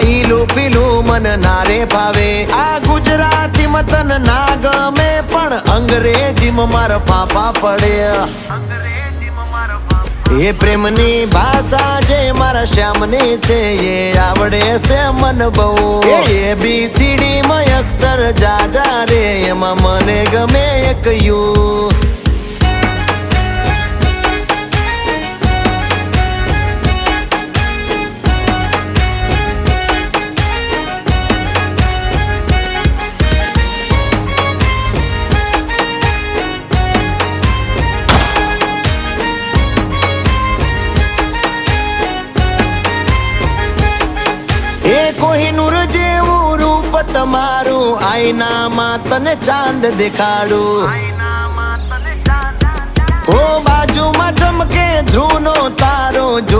ઈલું પીલું મન ના રે ભાવે આ ગુજરાતી મતન ના ગમે પણ અંગ્રેજીમાં મારા પાપા પડે એ પ્રેમની ભાષા જે મારા શ્યામની છે એ આવડે છે મન બહુ ABCD માં અક્ષર જાજા રે એમાં મને ગમે એક યુ કોહિનૂર જેવું રૂપ તમારું આઈનામાં તને ચાંદ દેખાડું ઓ બાજુમાં ચમકે ધ્રુવનો તારો